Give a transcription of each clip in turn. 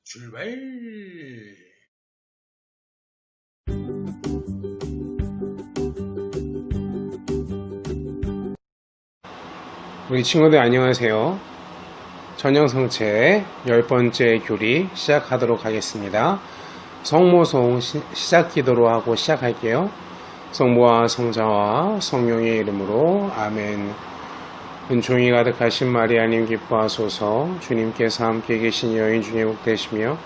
출발! 우리 친구들 안녕하세요. 전형성체 10번째 교리 시작하도록 하겠습니다. 성모송 시작 기도로 하고 시작할게요. 성부와 성자와 성령의 이름으로 아멘. 은총이 가득하신 마리아님 기뻐하소서. 주님께서 함께 계신 여인 중에 복되시며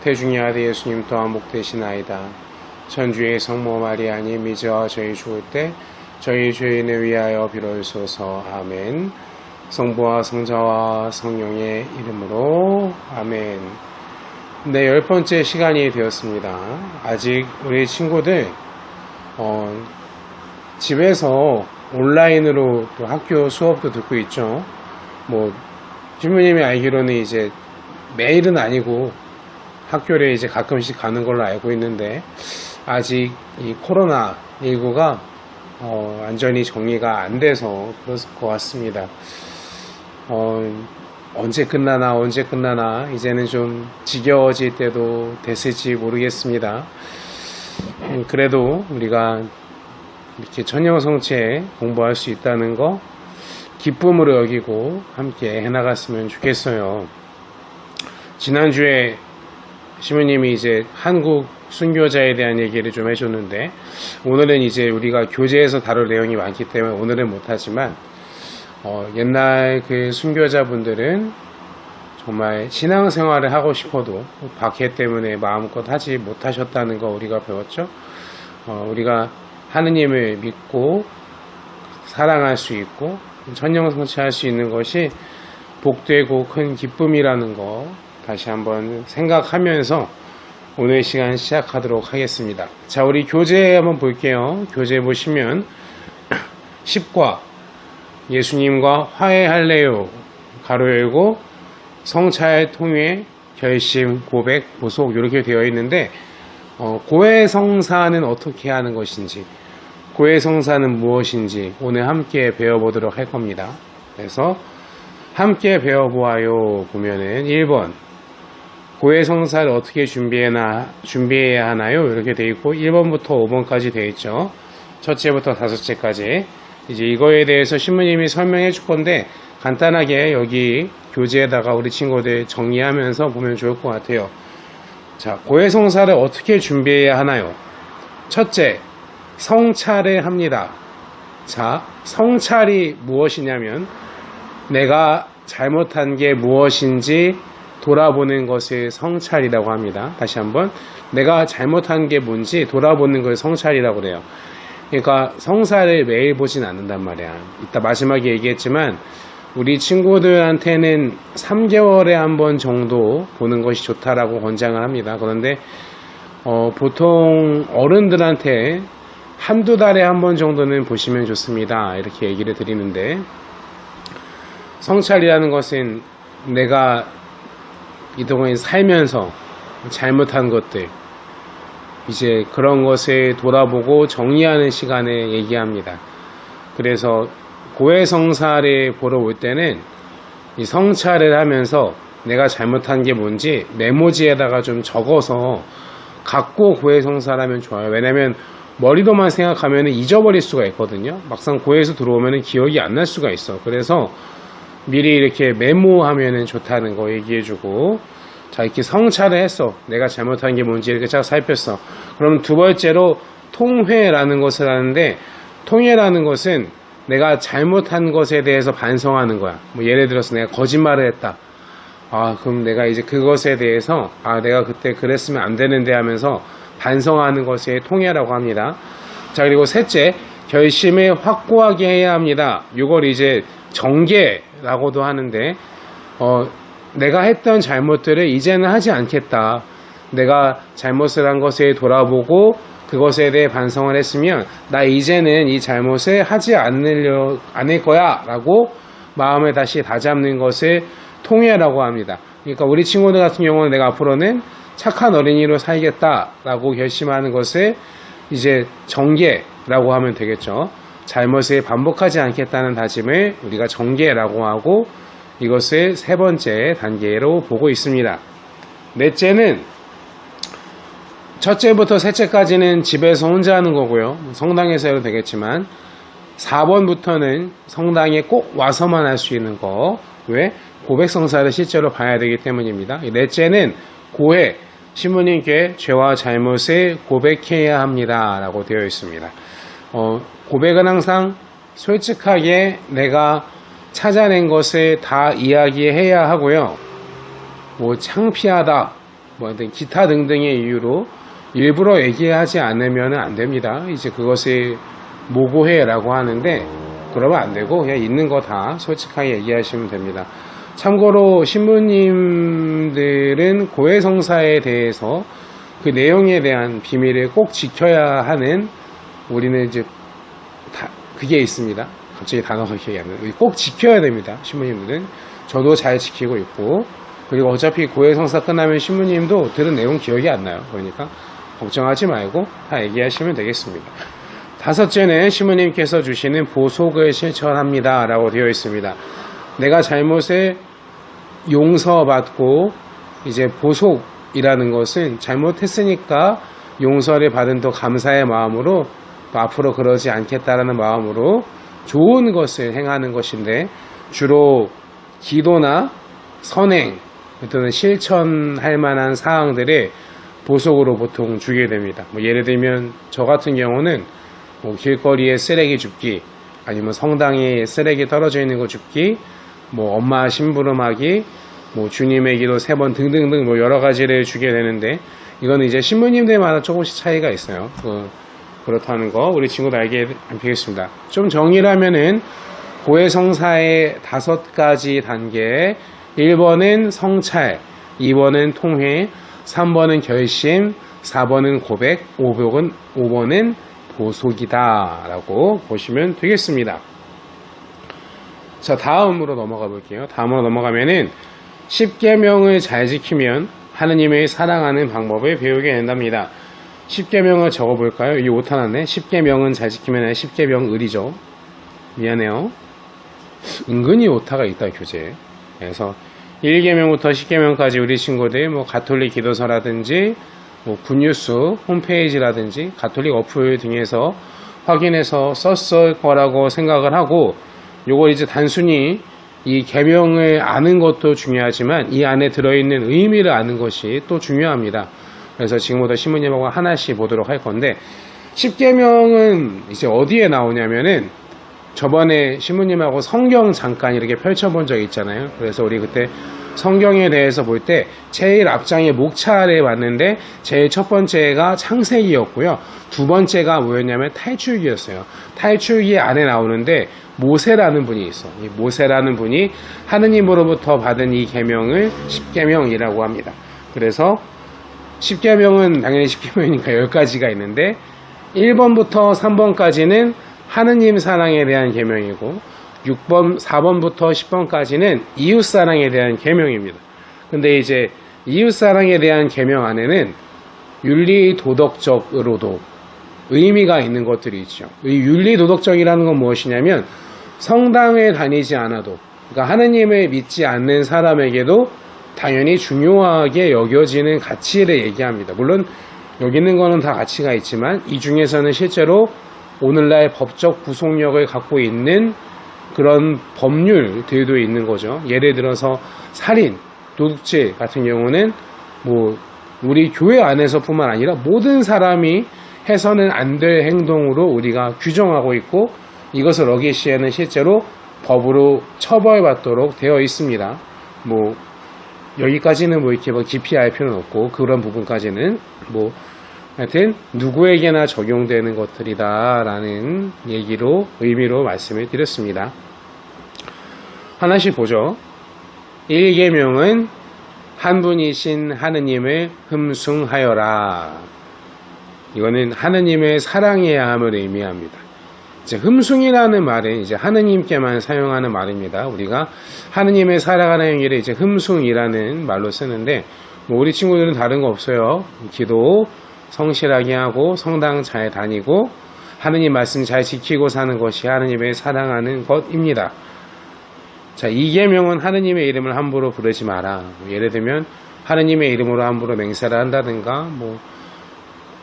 태중의 아들 예수님 또한 복되시나이다. 천주의 성모 마리아님 이제와 저희 죽을 때 저희 죄인을 위하여 빌어주소서. 아멘. 성부와 성자와 성령의 이름으로 아멘. 네, 10번째 시간이 되었습니다. 아직 우리 친구들 집에서 온라인으로 또 학교 수업도 듣고 있죠. 신부님이 알기로는 이제 매일은 아니고 학교를 이제 가끔씩 가는 걸로 알고 있는데 아직 이 코로나19가 완전히 정리가 안 돼서 그럴 것 같습니다. 언제 끝나나 이제는 좀 지겨워질 때도 됐을지 모르겠습니다. 그래도 우리가 이렇게 천형성체 공부할 수 있다는 거 기쁨으로 여기고 함께 해나갔으면 좋겠어요. 지난주에 시모님이 이제 한국 순교자에 대한 얘기를 좀 해줬는데 오늘은 이제 우리가 교재에서 다룰 내용이 많기 때문에 오늘은 못하지만 옛날 그 순교자분들은 정말 신앙생활을 하고 싶어도 박해 때문에 마음껏 하지 못하셨다는 거 우리가 배웠죠. 우리가 하느님을 믿고 사랑할 수 있고 천년성취할 수 있는 것이 복되고 큰 기쁨이라는 거 다시 한번 생각하면서 오늘 시간 시작하도록 하겠습니다. 자, 우리 교재 한번 볼게요. 교재 보시면 10과 예수님과 화해할래요 가로 열고 성찰 통회 결심 고백 보속 이렇게 되어 있는데 고해성사는 어떻게 하는 것인지 고해성사는 무엇인지 오늘 함께 배워보도록 할 겁니다. 그래서 함께 배워보아요 보면은 1번 고해성사를 어떻게 준비해야 하나요? 이렇게 되어 있고 1번부터 5번까지 되어 있죠. 첫째부터 다섯째까지 이제 이거에 대해서 신부님이 설명해 줄 건데 간단하게 여기 교재에다가 우리 친구들 정리하면서 보면 좋을 것 같아요. 자, 고해성사를 어떻게 준비해야 하나요? 첫째, 성찰을 합니다. 자, 성찰이 무엇이냐면 내가 잘못한 게 무엇인지 돌아보는 것을 성찰이라고 합니다. 다시 한번 내가 잘못한 게 뭔지 돌아보는 걸 성찰이라고 그래요. 그러니까 성사를 매일 보진 않는단 말이야. 이따 마지막에 얘기했지만 우리 친구들한테는 3개월에 한 번 정도 보는 것이 좋다라고 권장을 합니다. 그런데 보통 어른들한테 한두 달에 한 번 정도는 보시면 좋습니다. 이렇게 얘기를 드리는데 성찰이라는 것은 내가 이동안 살면서 잘못한 것들 이제 그런 것을 돌아보고 정리하는 시간을 얘기합니다. 그래서 고해성사를 보러 올 때는 이 성찰을 하면서 내가 잘못한 게 뭔지 메모지에다가 좀 적어서 갖고 고해성사를 하면 좋아요. 왜냐면 머리로만 생각하면 잊어버릴 수가 있거든요. 막상 고해에서 들어오면 기억이 안 날 수가 있어. 그래서 미리 이렇게 메모하면 좋다는 거 얘기해주고 자, 이렇게 성찰을 했어. 내가 잘못한 게 뭔지 이렇게 쫙 살폈어. 그럼 두 번째로 통회라는 것을 하는데 통회라는 것은 내가 잘못한 것에 대해서 반성하는 거야. 예를 들어서 내가 거짓말을 했다. 그럼 내가 이제 그것에 대해서 내가 그때 그랬으면 안 되는데 하면서 반성하는 것에 통회라고 합니다. 자, 그리고 셋째, 결심을 확고하게 해야 합니다. 이걸 이제 정계라고도 하는데 내가 했던 잘못들을 이제는 하지 않겠다. 내가 잘못을 한 것에 돌아보고 그것에 대해 반성을 했으면 나 이제는 이 잘못을 하지 않을 거야 라고 마음을 다시 다잡는 것을 통회라고 합니다. 그러니까 우리 친구들 같은 경우는 내가 앞으로는 착한 어린이로 살겠다 라고 결심하는 것을 이제 정계라고 하면 되겠죠. 잘못을 반복하지 않겠다는 다짐을 우리가 정계라고 하고 이것을 세 번째 단계로 보고 있습니다. 넷째는 첫째부터 셋째까지는 집에서 혼자 하는 거고요. 성당에서 해도 되겠지만 4번부터는 성당에 꼭 와서만 할 수 있는 거. 왜? 고백성사를 실제로 봐야 되기 때문입니다. 넷째는 고해, 신부님께 죄와 잘못을 고백해야 합니다 라고 되어 있습니다. 고백은 항상 솔직하게 내가 찾아낸 것을 다 이야기해야 하고요. 뭐 창피하다, 뭐 기타 등등의 이유로 일부러 얘기하지 않으면 안 됩니다. 이제 그것을 모고해라고 하는데 그러면 안 되고 그냥 있는 거 다 솔직하게 얘기하시면 됩니다. 참고로 신부님들은 고해성사에 대해서 그 내용에 대한 비밀을 꼭 지켜야 하는 우리는 이제 그게 있습니다. 갑자기 단어가 기억이 안 나요. 꼭 지켜야 됩니다. 신부님들은 저도 잘 지키고 있고 그리고 어차피 고해성사 끝나면 신부님도 들은 내용 기억이 안 나요. 그러니까 걱정하지 말고 다 얘기하시면 되겠습니다. 다섯째는 신부님께서 주시는 보속을 실천합니다 라고 되어 있습니다. 내가 잘못을 용서받고 이제 보속이라는 것은 잘못했으니까 용서를 받은 또 감사의 마음으로 또 앞으로 그러지 않겠다라는 마음으로 좋은 것을 행하는 것인데 주로 기도나 선행 또는 실천할 만한 사항들을 보속으로 보통 주게 됩니다. 뭐 예를 들면 저 같은 경우는 뭐 길거리에 쓰레기 줍기, 아니면 성당에 쓰레기 떨어져 있는 거 줍기, 뭐 엄마 심부름하기, 뭐 주님의 기도 3번 등등등 뭐 여러 가지를 주게 되는데 이거는 이제 신부님들마다 조금씩 차이가 있어요. 그렇다는 거 우리 친구도 알게 되겠습니다. 좀 정리를 하면은 고해성사의 5가지 단계, 1번은 성찰, 2번은 통회, 3번은 결심, 4번은 고백, 5번은 보속이다 라고 보시면 되겠습니다. 자, 다음으로 넘어가 볼게요. 다음으로 넘어가면은 10계명을 잘 지키면 하느님을 사랑하는 방법을 배우게 된답니다. 10계명을 적어볼까요? 여기 오타 났네. 10계명은 잘 지키면 10계명 을이죠. 미안해요. 은근히 오타가 있다 교재에. 그래서 1계명부터 10계명까지 우리 친구들 뭐 가톨릭 기도서라든지 뭐 굿뉴스 홈페이지라든지 가톨릭 어플 등에서 확인해서 썼을 거라고 생각을 하고 요걸 이제 단순히 이 계명을 아는 것도 중요하지만 이 안에 들어있는 의미를 아는 것이 또 중요합니다. 그래서 지금부터 신부님하고 하나씩 보도록 할 건데 10계명은 이제 어디에 나오냐면은 저번에 신부님하고 성경 잠깐 이렇게 펼쳐본 적 있잖아요. 그래서 우리 그때 성경에 대해서 볼 때 제일 앞장에 목차를 봤는데 제일 첫 번째가 창세기였고요. 두 번째가 뭐였냐면 탈출기였어요. 탈출기 안에 나오는데 모세라는 분이 있어. 이 모세라는 분이 하느님으로부터 받은 이 계명을 10계명이라고 합니다. 그래서 10계명은 당연히 10계명이니까 10가지가 있는데 1번부터 3번까지는 하느님 사랑에 대한 계명이고 6번, 4번부터 10번까지는 이웃사랑에 대한 계명입니다. 근데 이제 이웃사랑에 대한 계명 안에는 윤리도덕적으로도 의미가 있는 것들이 있죠. 이 윤리도덕적이라는 건 무엇이냐면 성당에 다니지 않아도, 그러니까 하느님을 믿지 않는 사람에게도 당연히 중요하게 여겨지는 가치를 얘기합니다. 물론 여기 있는 거는 다 가치가 있지만 이 중에서는 실제로 오늘날 법적 구속력을 갖고 있는 그런 법률들도 있는 거죠. 예를 들어서 살인, 도둑질 같은 경우는 뭐 우리 교회 안에서뿐만 아니라 모든 사람이 해서는 안 될 행동으로 우리가 규정하고 있고 이것을 어길 시에는 실제로 법으로 처벌받도록 되어 있습니다. 뭐 여기까지는 뭐 이렇게 뭐 깊이 알 필요는 없고 그런 부분까지는 뭐 하여튼 누구에게나 적용되는 것들이다라는 얘기로 의미로 말씀을 드렸습니다. 하나씩 보죠. 1계명은 한 분이신 하느님을 흠숭하여라. 이거는 하느님을 사랑해야 함을 의미합니다. 이제 흠숭이라는 말은 이제 하느님께만 사용하는 말입니다. 우리가 하느님을 사랑하는 행위를 이제 흠숭이라는 말로 쓰는데 뭐 우리 친구들은 다른 거 없어요. 기도, 성실하게 하고 성당 잘 다니고 하느님 말씀 잘 지키고 사는 것이 하느님의 사랑하는 것입니다. 자, 이 계명은 하느님의 이름을 함부로 부르지 마라. 예를 들면 하느님의 이름으로 함부로 맹세를 한다든가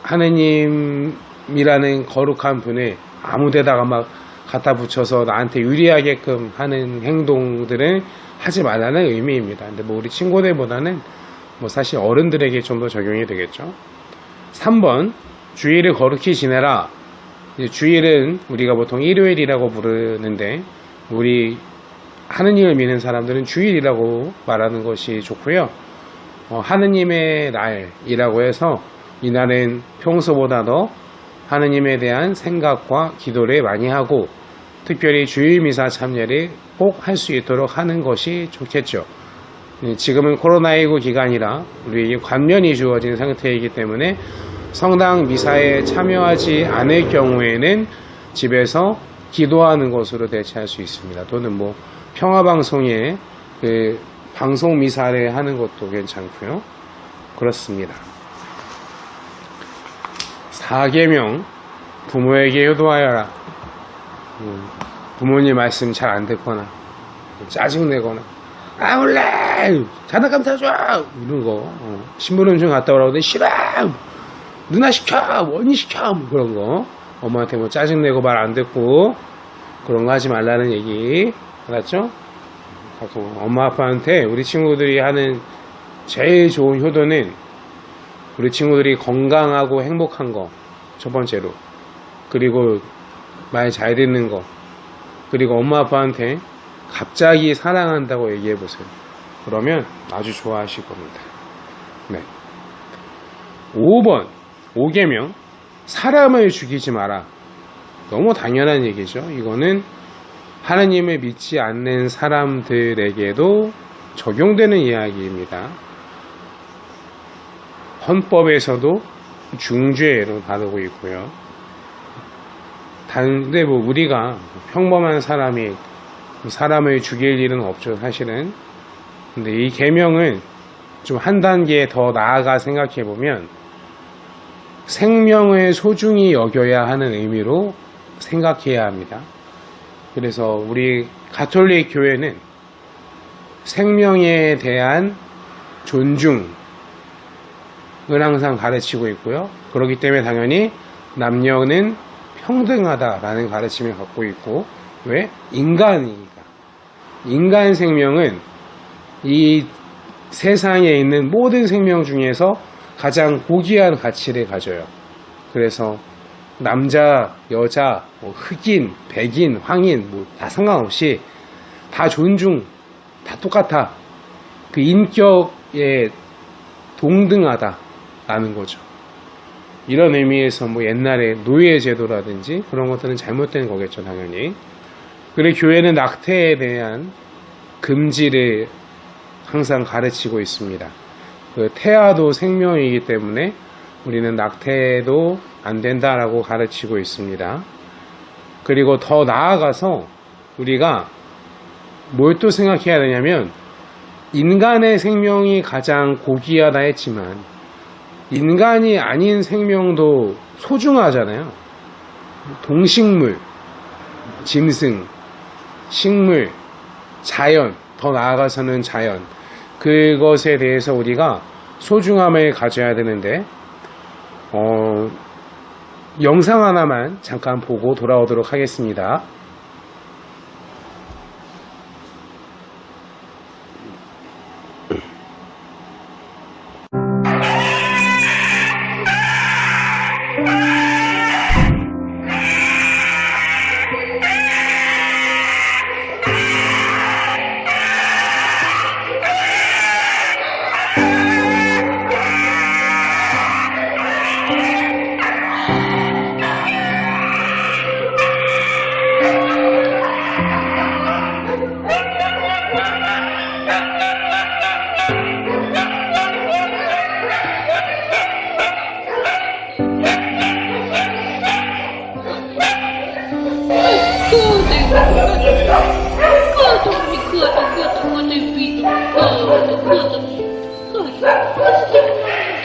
하느님이라는 거룩한 분을 아무데다가 막 갖다 붙여서 나한테 유리하게끔 하는 행동들은 하지 말라는 의미입니다. 근데 우리 친구들보다는 사실 어른들에게 좀 더 적용이 되겠죠. 3번, 주일을 거룩히 지내라. 주일은 우리가 보통 일요일이라고 부르는데 우리 하느님을 믿는 사람들은 주일이라고 말하는 것이 좋고요. 하느님의 날이라고 해서 이날은 평소보다 더 하느님에 대한 생각과 기도를 많이 하고 특별히 주일 미사 참여를 꼭 할 수 있도록 하는 것이 좋겠죠. 지금은 코로나19 기간이라 우리에게 관면이 주어진 상태이기 때문에 성당 미사에 참여하지 않을 경우에는 집에서 기도하는 것으로 대체할 수 있습니다. 또는 평화방송에 방송 미사를 하는 것도 괜찮고요. 그렇습니다. 4계명, 부모에게 효도하여라. 부모님 말씀 잘 안 듣거나 짜증내거나 몰래 장난감 사줘 이런 거 신부름중 갔다 오라고 하더니 싫어 누나 시켜 원이 시켜 그런 거 엄마한테 짜증내고 말 안 듣고 그런 거 하지 말라는 얘기 알았죠? 엄마 아빠한테 우리 친구들이 하는 제일 좋은 효도는 우리 친구들이 건강하고 행복한 거 첫 번째로 그리고 말 잘 듣는 거 그리고 엄마 아빠한테 갑자기 사랑한다고 얘기해 보세요. 그러면 아주 좋아하실 겁니다. 네. 5번 5계명 사람을 죽이지 마라. 너무 당연한 얘기죠. 이거는 하나님을 믿지 않는 사람들에게도 적용되는 이야기입니다. 헌법에서도 중죄로 다루고 있고요. 근데 우리가 평범한 사람이 사람을 죽일 일은 없죠, 사실은. 근데 이 계명은 좀 한 단계 더 나아가 생각해 보면 생명을 소중히 여겨야 하는 의미로 생각해야 합니다. 그래서 우리 가톨릭 교회는 생명에 대한 존중을 항상 가르치고 있고요. 그렇기 때문에 당연히 남녀는 평등하다라는 가르침을 갖고 있고 왜? 인간이니까. 인간 생명은 이 세상에 있는 모든 생명 중에서 가장 고귀한 가치를 가져요. 그래서 남자, 여자, 흑인, 백인, 황인 다 상관없이 다 존중, 다 똑같아. 그 인격에 동등하다라는 거죠. 이런 의미에서 옛날에 노예제도라든지 그런 것들은 잘못된 거겠죠, 당연히. 그리고 교회는 낙태에 대한 금지를 항상 가르치고 있습니다. 태아도 생명이기 때문에 우리는 낙태도 안 된다라고 가르치고 있습니다. 그리고 더 나아가서 우리가 뭘 또 생각해야 되냐면 인간의 생명이 가장 고귀하다 했지만 인간이 아닌 생명도 소중하잖아요. 동식물, 짐승, 식물, 자연, 더 나아가서는 자연. 그것에 대해서 우리가 소중함을 가져야 되는데 영상 하나만 잠깐 보고 돌아오도록 하겠습니다.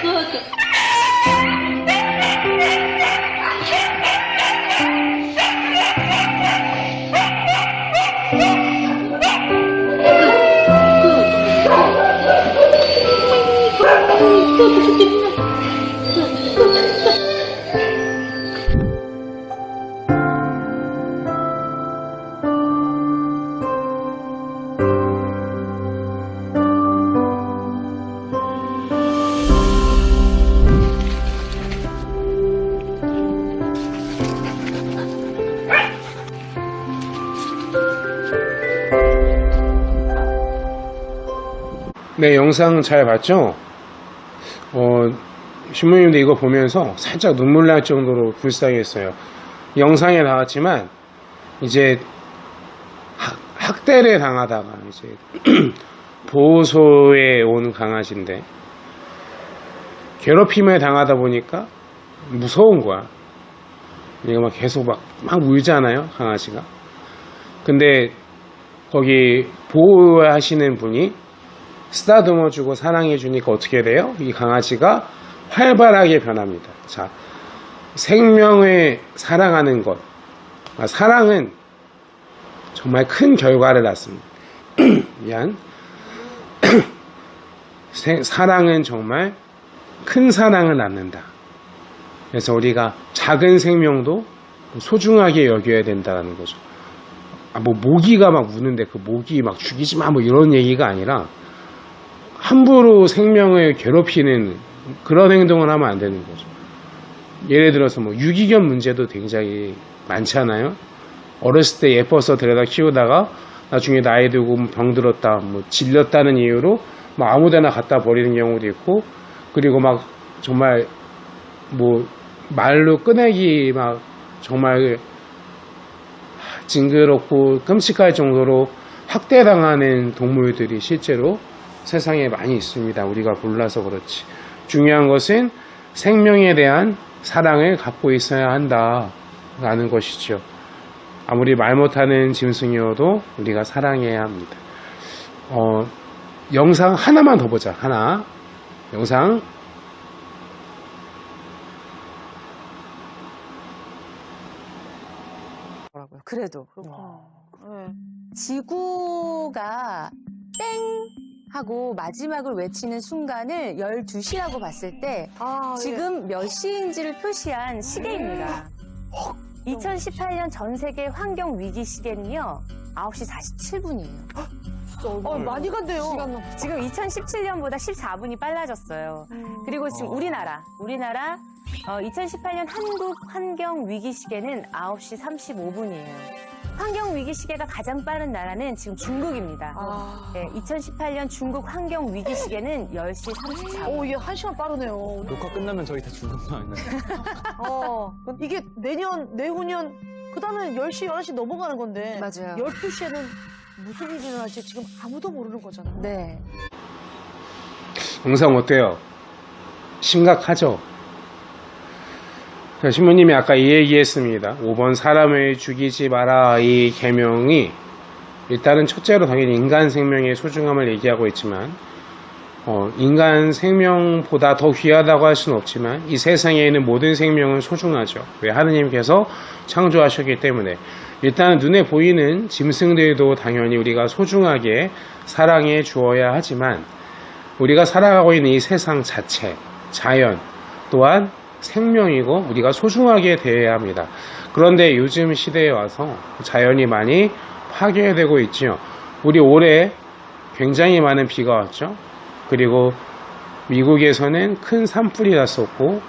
Good. 네, 영상 잘 봤죠? 신부님도 이거 보면서 살짝 눈물 날 정도로 불쌍했어요. 영상에 나왔지만 이제 학대를 당하다가 이제 보호소에 온 강아지인데 괴롭힘을 당하다 보니까 무서운 거야. 얘가 막 계속 막 울잖아요, 강아지가. 근데 거기 보호하시는 분이 쓰다듬어주고 사랑해주니까 어떻게 돼요? 이 강아지가 활발하게 변합니다. 자, 생명을 사랑하는 것. 사랑은 정말 큰 결과를 낳습니다. 미안. 사랑은 정말 큰 사랑을 낳는다. 그래서 우리가 작은 생명도 소중하게 여겨야 된다는 거죠. 뭐 모기가 막 우는데 그 모기 막 죽이지 마 뭐 이런 얘기가 아니라 함부로 생명을 괴롭히는 그런 행동을 하면 안 되는 거죠. 예를 들어서 뭐 유기견 문제도 굉장히 많잖아요. 어렸을 때 예뻐서 데려다 키우다가 나중에 나이 들고 병들었다, 뭐 질렸다는 이유로 막 아무데나 갖다 버리는 경우도 있고, 그리고 막 정말 뭐 말로 꺼내기 막 정말 징그럽고 끔찍할 정도로 학대당하는 동물들이 실제로 세상에 많이 있습니다. 우리가 몰라서 그렇지. 중요한 것은 생명에 대한 사랑을 갖고 있어야 한다라는 것이죠. 아무리 말 못하는 짐승이어도 우리가 사랑해야 합니다. 영상 하나만 더 보자. 하나. 영상. 그래도 그렇구나. 네. 지구가 땡 하고 마지막을 외치는 순간을 12시라고 봤을 때 지금 몇 시인지를 표시한 시계입니다. 2018년 전 세계 환경 위기 시계는요. 9시 47분이에요. 많이 간대요. 지금 2017년보다 14분이 빨라졌어요. 그리고 지금 우리나라 2018년 한국 환경 위기 시계는 9시 35분이에요. 환경 위기 시계가 가장 빠른 나라는 지금 중국입니다. 네, 2018년 중국 환경 위기 시계는 10시 34분. 이게 1시간 빠르네요. 녹화 끝나면 저희 다 죽는 거 아니나요? 이게 내후년, 그 다음에 10시, 11시 넘어가는 건데. 맞아요. 12시에는 무슨 일이 일어날지 지금 아무도 모르는 거잖아요. 네. 영상 어때요? 심각하죠? 신부님이 아까 이 얘기했습니다. 5번 사람을 죽이지 마라 이 계명이 일단은 첫째로 당연히 인간 생명의 소중함을 얘기하고 있지만 인간 생명보다 더 귀하다고 할 수는 없지만 이 세상에 있는 모든 생명은 소중하죠. 왜? 하느님께서 창조하셨기 때문에 일단 눈에 보이는 짐승들도 당연히 우리가 소중하게 사랑해 주어야 하지만 우리가 살아가고 있는 이 세상 자체, 자연 또한 생명이고 우리가 소중하게 대해야 합니다. 그런데 요즘 시대에 와서 자연이 많이 파괴되고 있지요. 우리 올해 굉장히 많은 비가 왔죠. 그리고 미국에서는 큰 산불이 났었고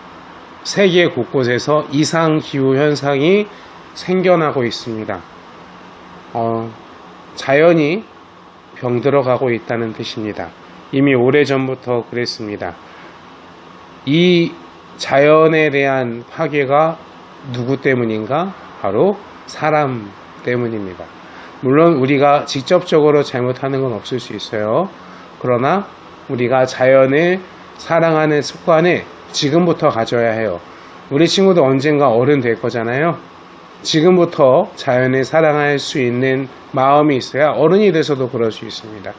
세계 곳곳에서 이상 기후 현상이 생겨나고 있습니다. 자연이 병들어가고 있다는 뜻입니다. 이미 오래전부터 그랬습니다. 이 자연에 대한 파괴가 누구 때문인가? 바로 사람 때문입니다. 물론 우리가 직접적으로 잘못하는 건 없을 수 있어요. 그러나 우리가 자연을 사랑하는 습관을 지금부터 가져야 해요. 우리 친구도 언젠가 어른 될 거잖아요. 지금부터 자연을 사랑할 수 있는 마음이 있어야 어른이 돼서도 그럴 수 있습니다.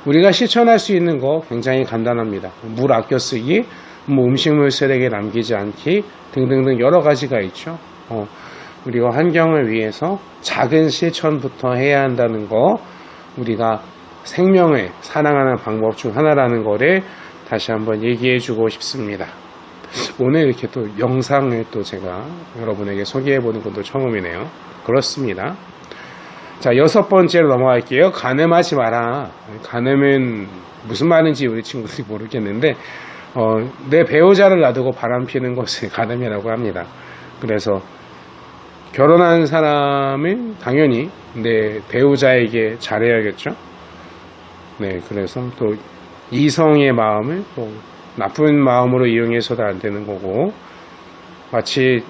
우리가 실천할 수 있는 거 굉장히 간단합니다. 물 아껴 쓰기, 뭐 음식물 쓰레기 남기지 않기 등등등 여러 가지가 있죠. 우리가 환경을 위해서 작은 실천부터 해야 한다는 거, 우리가 생명을 사랑하는 방법 중 하나라는 거를 다시 한번 얘기해 주고 싶습니다. 오늘 이렇게 또 영상을 또 제가 여러분에게 소개해 보는 것도 처음이네요. 그렇습니다. 자, 6번째로 넘어갈게요. 간음하지 마라. 간음은 무슨 말인지 우리 친구들이 모르겠는데 내 배우자를 놔두고 바람피는 것을 간음이라고 합니다. 그래서 결혼한 사람은 당연히 내 배우자에게 잘해야겠죠. 네, 그래서 또 이성의 마음을 또 나쁜 마음으로 이용해서도 안 되는 거고, 마치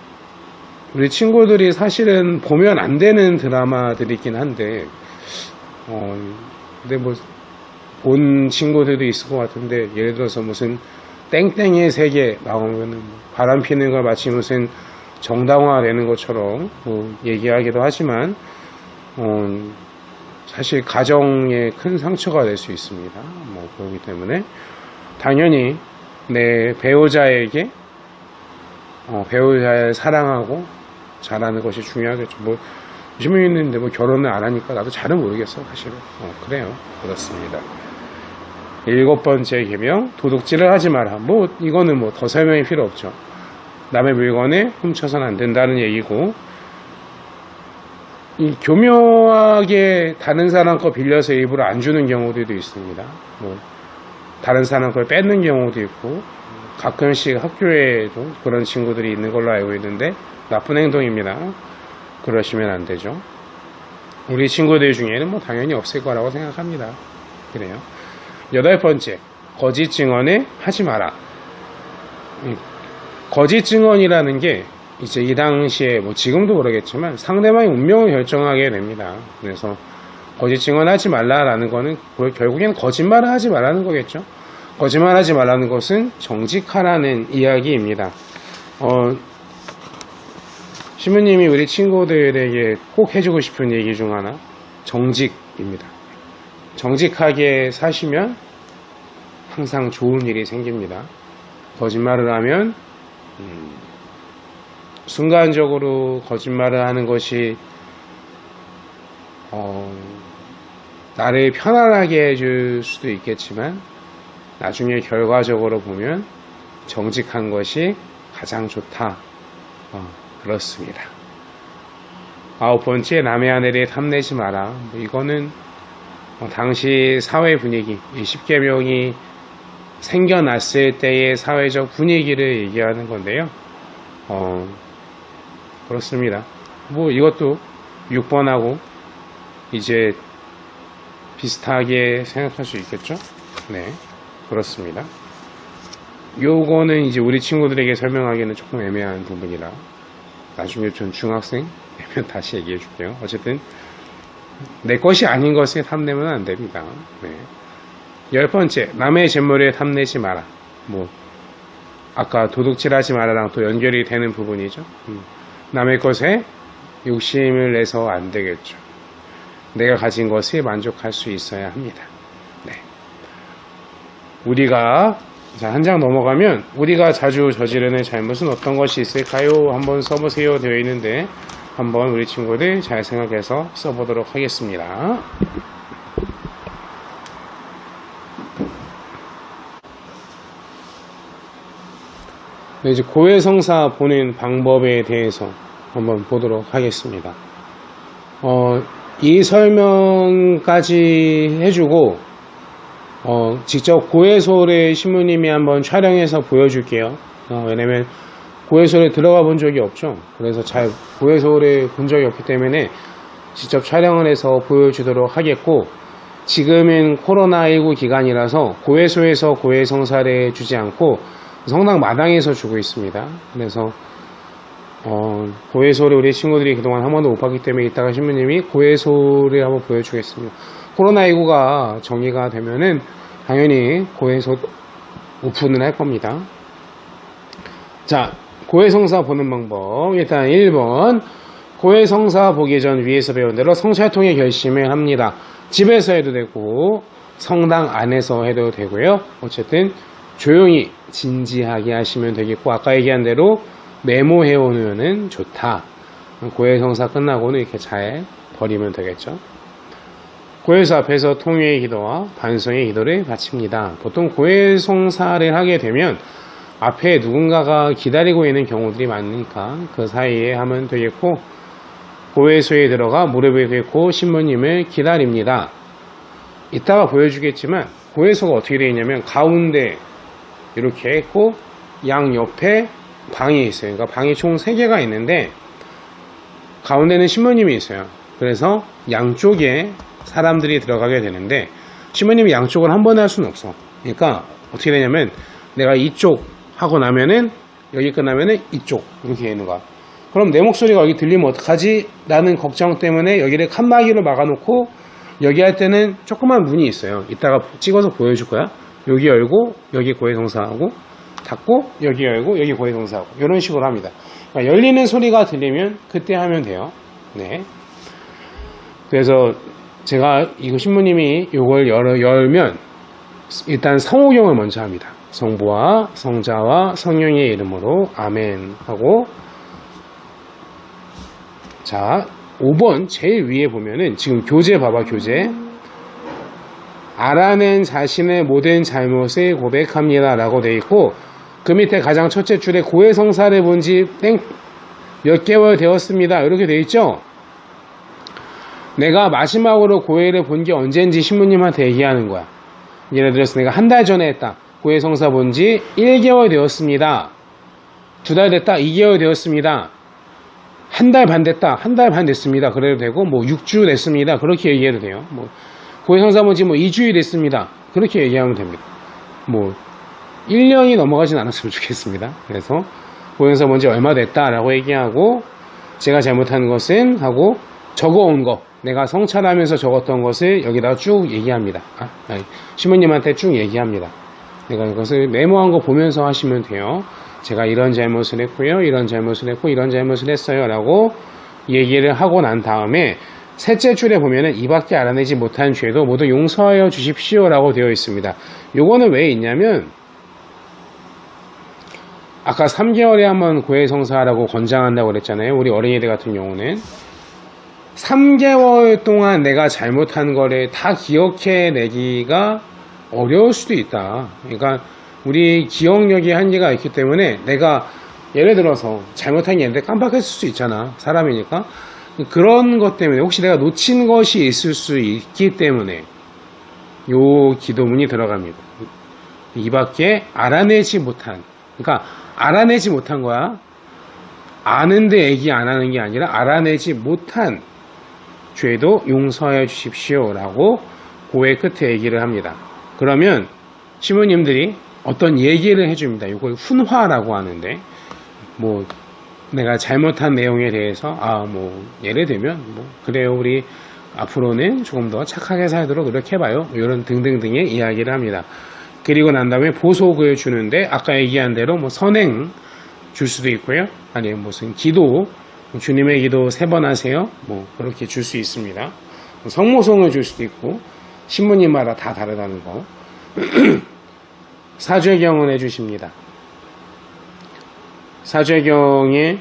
우리 친구들이 사실은 보면 안 되는 드라마들이긴 한데, 근데 뭐 본 친구들도 있을 것 같은데, 예를 들어서 무슨 땡땡의 세계 나오면은 바람 피는 걸 마치 무슨 정당화되는 것처럼 얘기하기도 하지만, 사실 가정에 큰 상처가 될 수 있습니다. 뭐 그렇기 때문에 당연히 내 배우자에게 배우자를 사랑하고 잘하는 것이 중요하겠죠. 뭐 요즘에 있는데 뭐 결혼을 안 하니까 나도 잘은 모르겠어 사실은. 그래요. 그렇습니다. 7번째 계명, 도둑질을 하지 마라. 뭐 이거는 뭐 더 설명이 필요 없죠. 남의 물건에 훔쳐서는 안 된다는 얘기고, 이 교묘하게 다른 사람 거 빌려서 일부러 안 주는 경우들도 있습니다. 뭐 다른 사람 걸 뺏는 경우도 있고, 가끔씩 학교에도 그런 친구들이 있는 걸로 알고 있는데 나쁜 행동입니다. 그러시면 안 되죠. 우리 친구들 중에는 뭐 당연히 없을 거라고 생각합니다. 그래요. 8번째, 거짓 증언을 하지 마라. 거짓 증언이라는 게 이제 이 당시에 뭐 지금도 그러겠지만 상대방의 운명을 결정하게 됩니다. 그래서 거짓 증언하지 말라라는 거는 결국엔 거짓말을 하지 말라는 거겠죠. 거짓말하지 말라는 것은 정직하라는 이야기입니다. 신부님이 우리 친구들에게 꼭 해주고 싶은 얘기 중 하나, 정직입니다. 정직하게 사시면 항상 좋은 일이 생깁니다. 거짓말을 하면 순간적으로 거짓말을 하는 것이 나를 편안하게 해줄 수도 있겠지만 나중에 결과적으로 보면 정직한 것이 가장 좋다. 그렇습니다. 9번째, 남의 아내를 탐내지 마라. 이거는 당시 사회 분위기, 이 10계명이 생겨났을 때의 사회적 분위기를 얘기하는 건데요. 그렇습니다. 뭐 이것도 6번하고 이제 비슷하게 생각할 수 있겠죠? 네, 그렇습니다. 요거는 이제 우리 친구들에게 설명하기에는 조금 애매한 부분이라 나중에 전 중학생 되면 다시 얘기해 줄게요. 어쨌든 내 것이 아닌 것에 탐내면 안 됩니다. 네. 10번째, 남의 재물에 탐내지 마라. 뭐 아까 도둑질하지 마라랑 또 연결이 되는 부분이죠. 남의 것에 욕심을 내서 안 되겠죠. 내가 가진 것에 만족할 수 있어야 합니다. 네. 우리가 한 장 넘어가면 우리가 자주 저지르는 잘못은 어떤 것이 있을까요? 한번 써보세요 되어 있는데 한번 우리 친구들 잘 생각해서 써보도록 하겠습니다. 네, 이제 고해성사 보는 방법에 대해서 한번 보도록 하겠습니다. 이 설명까지 해주고 직접 고해솔을 신부님이 한번 촬영해서 보여줄게요. 왜냐면 고해솔에 들어가 본 적이 없죠. 그래서 잘 고해솔을 본 적이 없기 때문에 직접 촬영을 해서 보여주도록 하겠고, 지금은 코로나19 기간이라서 고해소에서 고해성사를 주지 않고 성당 마당에서 주고 있습니다. 그래서 고해솔을 우리 친구들이 그동안 한 번도 못 봤기 때문에 이따가 신부님이 고해솔을 한번 보여주겠습니다. 코로나19가 정리가 되면은 당연히 고해솔 오픈을 할 겁니다. 자, 고해성사 보는 방법. 일단 1번, 고해성사 보기 전 위에서 배운 대로 성찰통의 결심을 합니다. 집에서 해도 되고 성당 안에서 해도 되고요. 어쨌든 조용히 진지하게 하시면 되겠고, 아까 얘기한 대로 메모해 오면은 좋다. 고해성사 끝나고는 이렇게 잘 버리면 되겠죠. 고해소 앞에서 통회의 기도와 반성의 기도를 바칩니다. 보통 고해성사를 하게 되면 앞에 누군가가 기다리고 있는 경우들이 많으니까 그 사이에 하면 되겠고, 고해소에 들어가 무릎을 꿇고 신부님을 기다립니다. 이따가 보여주겠지만 고해소가 어떻게 되어 있냐면 가운데 이렇게 있고 양 옆에 방이 있어요. 그러니까 방이 총 3개가 있는데 가운데는 신부님이 있어요. 그래서 양쪽에 사람들이 들어가게 되는데 신부님이 양쪽을 한 번에 할 수는 없어. 그러니까 어떻게 되냐면 내가 이쪽 하고 나면은 여기 끝나면은 이쪽 이렇게 되는 거야. 그럼 내 목소리가 여기 들리면 어떡하지? 라는 걱정 때문에 여기를 칸막이로 막아놓고 여기 할 때는 조그만 문이 있어요. 이따가 찍어서 보여줄 거야. 여기 열고 여기 고해성사하고 닫고 여기 열고 여기 고해성사하고 이런 식으로 합니다. 그러니까 열리는 소리가 들리면 그때 하면 돼요. 네. 그래서 제가 이거 신부님이 이걸 열면 일단 성호경을 먼저 합니다. 성부와 성자와 성령의 이름으로 아멘 하고, 자 5번 제일 위에 보면은 지금 교재 봐봐. 교재 알아낸 자신의 모든 잘못을 고백합니다 라고 돼 있고, 그 밑에 가장 첫째 줄에 고해성사를 본 지 몇 개월 되었습니다 이렇게 돼 있죠. 내가 마지막으로 고해를 본 게 언제인지 신부님한테 얘기하는 거야. 예를 들어서 내가 한 달 전에 했다. 고해성사 본 지 1개월 되었습니다. 2달 됐다. 2개월 되었습니다. 한 달 반 됐다. 한 달 반 됐습니다. 그래도 되고, 뭐 6주 됐습니다. 그렇게 얘기해도 돼요. 뭐 고해성사 본 지 뭐 2주일 됐습니다. 그렇게 얘기하면 됩니다. 뭐 1년이 넘어가진 않았으면 좋겠습니다. 그래서 고해성사 본 지 얼마 됐다라고 얘기하고, 제가 잘못한 것은 하고 적어온 거, 내가 성찰하면서 적었던 것을 여기다가 쭉 얘기합니다. 신부님한테 쭉 얘기합니다. 내가 이것을 메모한 거 보면서 하시면 돼요. 제가 이런 잘못을 했고요, 이런 잘못을 했고, 이런 잘못을 했어요 라고 얘기를 하고 난 다음에 셋째 줄에 보면은 이밖에 알아내지 못한 죄도 모두 용서하여 주십시오 라고 되어 있습니다. 요거는 왜 있냐면, 아까 3개월에 한번 고해성사라고 권장한다고 그랬잖아요. 우리 어린이들 같은 경우는 3개월 동안 내가 잘못한 거를 다 기억해내기가 어려울 수도 있다. 그러니까 우리 기억력이 한계가 있기 때문에 내가 예를 들어서 잘못한 게 있는데 깜빡했을 수 있잖아. 사람이니까. 그런 것 때문에 혹시 내가 놓친 것이 있을 수 있기 때문에 요 기도문이 들어갑니다. 이밖에 알아내지 못한, 그러니까 알아내지 못한 거야. 아는데 얘기 안 하는 게 아니라 알아내지 못한 죄도 용서해 주십시오 라고 고해 끝에 얘기를 합니다. 그러면 신부님들이 어떤 얘기를 해줍니다. 이걸 훈화라고 하는데, 뭐 내가 잘못한 내용에 대해서 뭐 예를 들면 뭐 그래요, 우리 앞으로는 조금 더 착하게 살도록 노력해봐요, 이런 등등등의 이야기를 합니다. 그리고 난 다음에 보석을 주는데 아까 얘기한 대로 뭐 선행 줄 수도 있고요, 아니면 무슨 기도, 주님의 기도 3번 하세요, 뭐 그렇게 줄 수 있습니다. 성모송을 줄 수도 있고, 신부님마다 다 다르다는 거. 사죄경을 해주십니다. 사죄경에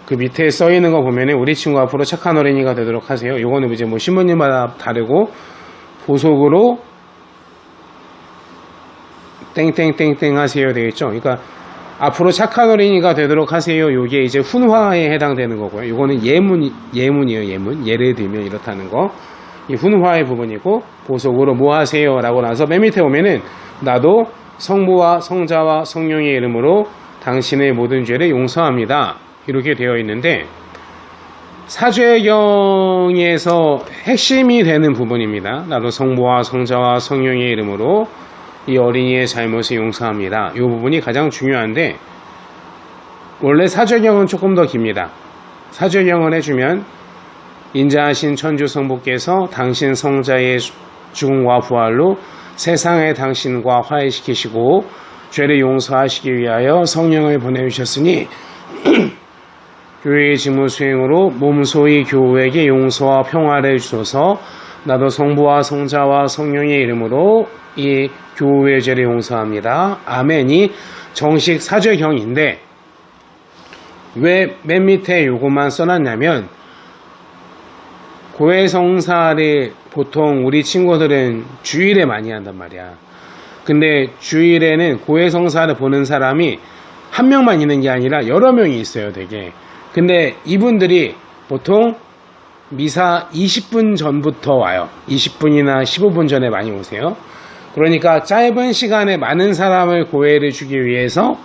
그 밑에 써 있는 거 보면은 우리 친구 앞으로 착한 어린이가 되도록 하세요. 요거는 이제 뭐 신부님마다 다르고, 보석으로 땡땡땡땡 하세요 되겠죠. 그러니까 앞으로 착한 어린이가 되도록 하세요. 요게 이제 훈화에 해당되는 거고요. 요거는 예문이에요. 예문. 예를 들면 이렇다는 거. 이 훈화의 부분이고, 보석으로 뭐 하세요 라고 나서 맨 밑에 보면은 나도 성부와 성자와 성령의 이름으로 당신의 모든 죄를 용서합니다 이렇게 되어 있는데, 사죄경에서 핵심이 되는 부분입니다. 나도 성부와 성자와 성령의 이름으로 이 어린이의 잘못을 용서합니다. 이 부분이 가장 중요한데, 원래 사죄경은 조금 더 깁니다. 사죄경을 해주면 인자하신 천주 성부께서 당신 성자의 죽음과 부활로 세상의 당신과 화해시키시고 죄를 용서하시기 위하여 성령을 보내주셨으니 교회의 직무 수행으로 몸소히 교우에게 용서와 평화를 주소서. 나도 성부와 성자와 성령의 이름으로 이 교우의 죄를 용서합니다. 아멘이 정식 사죄경인데, 왜 맨 밑에 요것만 써놨냐면, 고해성사를 보통 우리 친구들은 주일에 많이 한단 말이야. 근데 주일에는 고해성사를 보는 사람이 한 명만 있는 게 아니라 여러 명이 있어요, 되게. 근데 이분들이 보통 미사 20분 전부터 와요. 20분이나 15분 전에 많이 오세요. 그러니까 짧은 시간에 많은 사람을 고해를 주기 위해서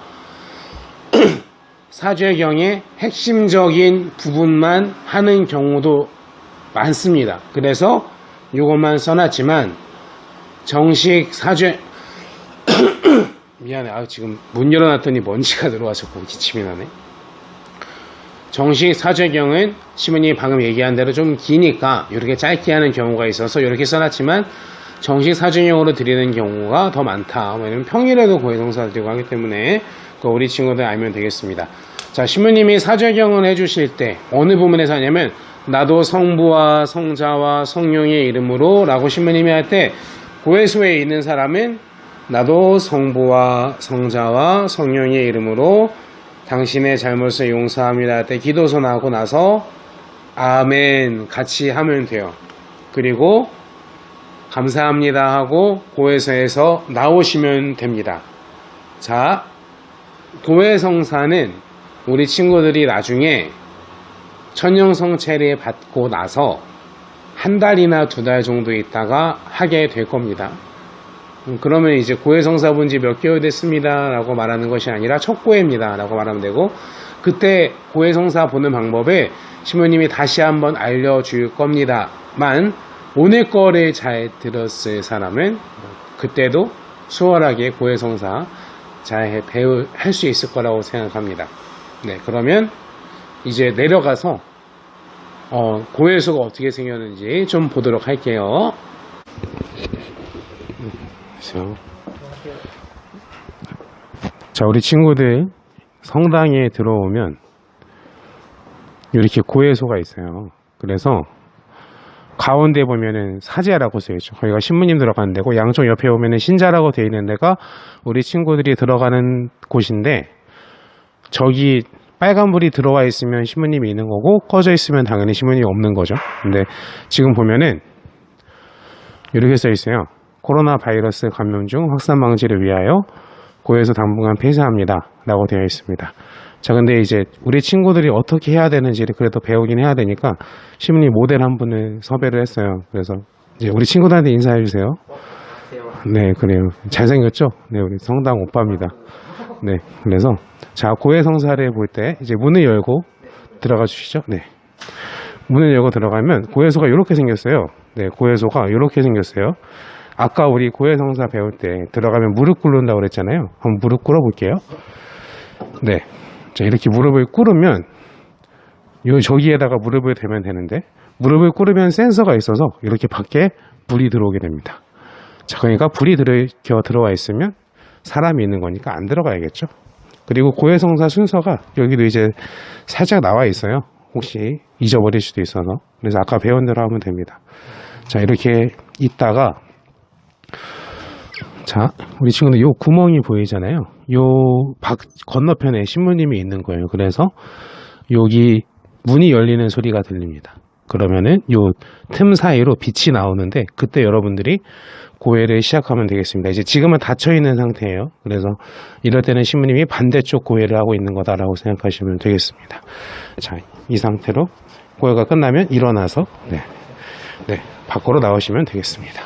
사죄경의 핵심적인 부분만 하는 경우도 많습니다. 그래서 이것만 써놨지만, 정식 사죄 미안해. 지금 문 열어놨더니 먼지가 들어와서 기침이 나네. 정식 사죄경은 신부님이 방금 얘기한 대로 좀 기니까 이렇게 짧게 하는 경우가 있어서 이렇게 써놨지만 정식 사죄경으로 드리는 경우가 더 많다. 왜냐면 평일에도 고해성사 드리고 하기 때문에 우리 친구들 알면 되겠습니다. 자, 신부님이 사죄경을 해주실 때 어느 부분에서 하냐면 나도 성부와 성자와 성령의 이름으로 라고 신부님이 할 때 고해소에 있는 사람은 나도 성부와 성자와 성령의 이름으로 당신의 잘못을 용서합니다 할 때 기도선 하고 나서 아멘 같이 하면 돼요. 그리고 감사합니다 하고 고해소에서 나오시면 됩니다. 자, 고해성사는 우리 친구들이 나중에 천령성체를 받고 나서 한 달이나 2달 정도 있다가 하게 될 겁니다. 그러면 이제 고해성사 본지 몇 개월 됐습니다 라고 말하는 것이 아니라 첫 고해입니다 라고 말하면 되고, 그때 고해성사 보는 방법을 신부님이 다시 한번 알려줄 겁니다만 오늘 거를 잘 들었을 사람은 그때도 수월하게 고해성사 잘 할 수 있을 거라고 생각합니다. 네, 그러면 이제 내려가서 고해소가 어떻게 생겼는지 좀 보도록 할게요. 자, 우리 친구들 성당에 들어오면 이렇게 고해소가 있어요. 그래서 가운데 보면은 사제라고 써있죠. 거기가 신부님 들어가는 데고, 양쪽 옆에 보면은 신자라고 되어 있는 데가 우리 친구들이 들어가는 곳인데, 저기 빨간불이 들어와 있으면 신부님이 있는 거고 꺼져 있으면 당연히 신부님이 없는 거죠. 근데 지금 보면은 이렇게 써 있어요. 코로나 바이러스 감염 중 확산 방지를 위하여 고해소 당분간 폐쇄합니다 라고 되어 있습니다. 자, 근데 이제 우리 친구들이 어떻게 해야 되는지를 그래도 배우긴 해야 되니까 신부님 모델 한 분을 섭외를 했어요. 그래서 이제 우리 친구들한테 인사해 주세요. 네, 그래요. 잘생겼죠? 네, 우리 성당 오빠입니다. 네, 그래서 자, 고해성사를 볼 때 이제 문을 열고 들어가 주시죠. 네, 문을 열고 들어가면 고해소가 이렇게 생겼어요. 네, 고해소가 이렇게 생겼어요. 아까 우리 고해성사 배울 때 들어가면 무릎 꿇는다고 그랬잖아요. 한번 무릎 꿇어 볼게요. 네, 자, 이렇게 무릎을 꿇으면 저기에다가 무릎을 대면 되는데, 무릎을 꿇으면 센서가 있어서 이렇게 밖에 불이 들어오게 됩니다. 자, 그러니까 불이 들어와 있으면 사람이 있는 거니까 안 들어가야겠죠. 그리고 고해성사 순서가 여기도 이제 살짝 나와 있어요. 혹시 잊어버릴 수도 있어서. 그래서 아까 배운 대로 하면 됩니다. 자, 이렇게 있다가, 자, 우리 친구들 요 구멍이 보이잖아요. 요 건너편에 신부님이 있는 거예요. 그래서 여기 문이 열리는 소리가 들립니다. 그러면은 요 틈 사이로 빛이 나오는데, 그때 여러분들이 고해를 시작하면 되겠습니다. 이제 지금은 닫혀 있는 상태예요. 그래서 이럴 때는 신부님이 반대쪽 고해를 하고 있는 거다라고 생각하시면 되겠습니다. 자, 이 상태로 고해가 끝나면 일어나서 밖으로 나오시면 되겠습니다.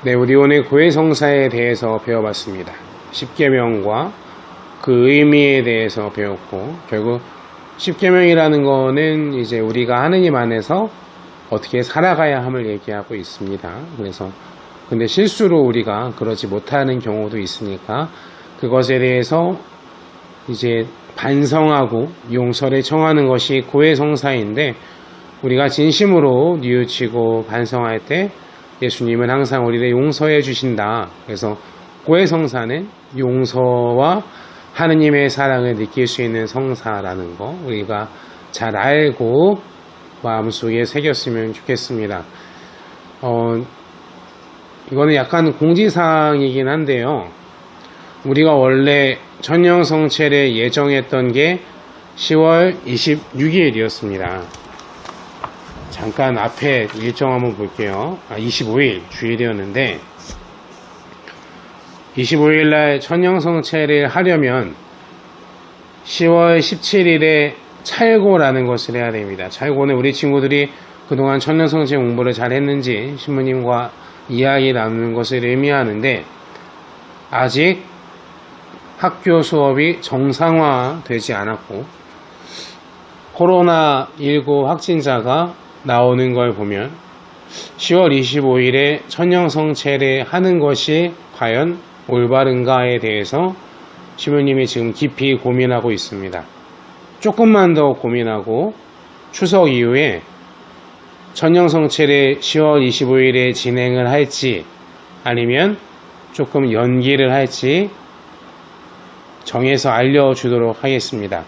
네, 우리 오늘 고해성사에 대해서 배워봤습니다. 10계명과 그 의미에 대해서 배웠고, 결국 10계명이라는 거는 이제 우리가 하느님 안에서 어떻게 살아가야 함을 얘기하고 있습니다. 그래서 근데 실수로 우리가 그러지 못하는 경우도 있으니까 그것에 대해서 이제 반성하고 용서를 청하는 것이 고해성사인데, 우리가 진심으로 뉘우치고 반성할 때 예수님은 항상 우리를 용서해 주신다. 그래서 고해성사는 용서와 하느님의 사랑을 느낄 수 있는 성사라는 거 우리가 잘 알고 마음속에 새겼으면 좋겠습니다. 이거는 약간 공지사항이긴 한데요. 우리가 원래 천령성체를 예정했던 게 10월 26일이었습니다. 잠깐 앞에 일정 한번 볼게요. 25일 주일이었는데, 25일날 천령성체를 하려면 10월 17일에 찰고라는 것을 해야 됩니다. 찰고는 우리 친구들이 그동안 천년성체 공부를 잘 했는지 신부님과 이야기 나누는 것을 의미하는데, 아직 학교 수업이 정상화되지 않았고 코로나19 확진자가 나오는 걸 보면 10월 25일에 천년성체를 하는 것이 과연 올바른가에 대해서 시부님이 지금 깊이 고민하고 있습니다. 조금만 더 고민하고 추석 이후에 천년성체를 10월 25일에 진행을 할지 아니면 조금 연기를 할지 정해서 알려주도록 하겠습니다.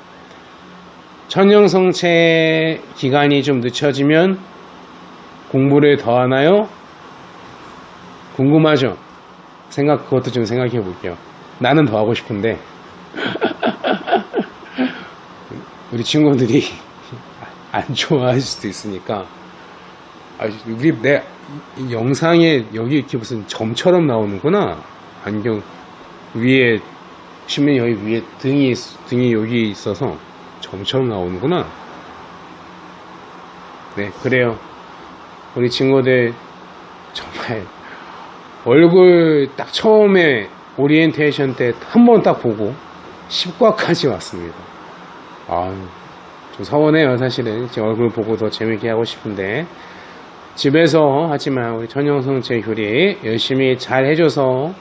천년성체 기간이 좀 늦춰지면 공부를 더 하나요? 궁금하죠? 그것도 좀 생각해 볼게요. 나는 더 하고 싶은데 우리 친구들이 안 좋아할 수도 있으니까 내 영상에 여기 이렇게 무슨 점처럼 나오는구나. 안경 위에 신문이 여기 위에 등이 여기 있어서 점처럼 나오는구나. 네, 그래요. 우리 친구들 정말 얼굴 딱 처음에 오리엔테이션 때 한 번 딱 보고 10과까지 왔습니다. 좀 서운해요. 사실은 제 얼굴 보고 더 재밌게 하고 싶은데 집에서 하지만 우리 천년성체 효리 열심히 잘 해줘서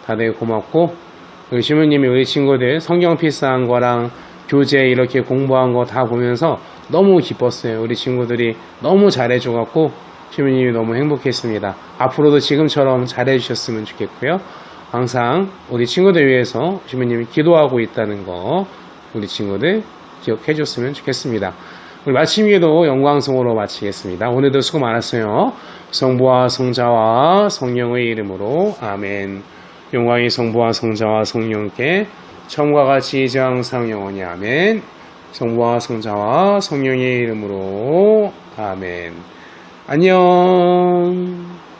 다들 고맙고 우리 시부님이 우리 친구들 성경 필사한 거랑 교재 이렇게 공부한 거 다 보면서 너무 기뻤어요. 우리 친구들이 너무 잘해줘갖고 시부님이 너무 행복했습니다. 앞으로도 지금처럼 잘해주셨으면 좋겠고요. 항상 우리 친구들 위해서 시부님이 기도하고 있다는 거 우리 친구들 기억해줬으면 좋겠습니다. 우리 마침기도 영광송으로 마치겠습니다. 오늘도 수고 많았어요. 성부와 성자와 성령의 이름으로 아멘. 영광이 성부와 성자와 성령께 처음과 같이 이제 항상 영원히 아멘. 성부와 성자와 성령의 이름으로 아멘. 안녕.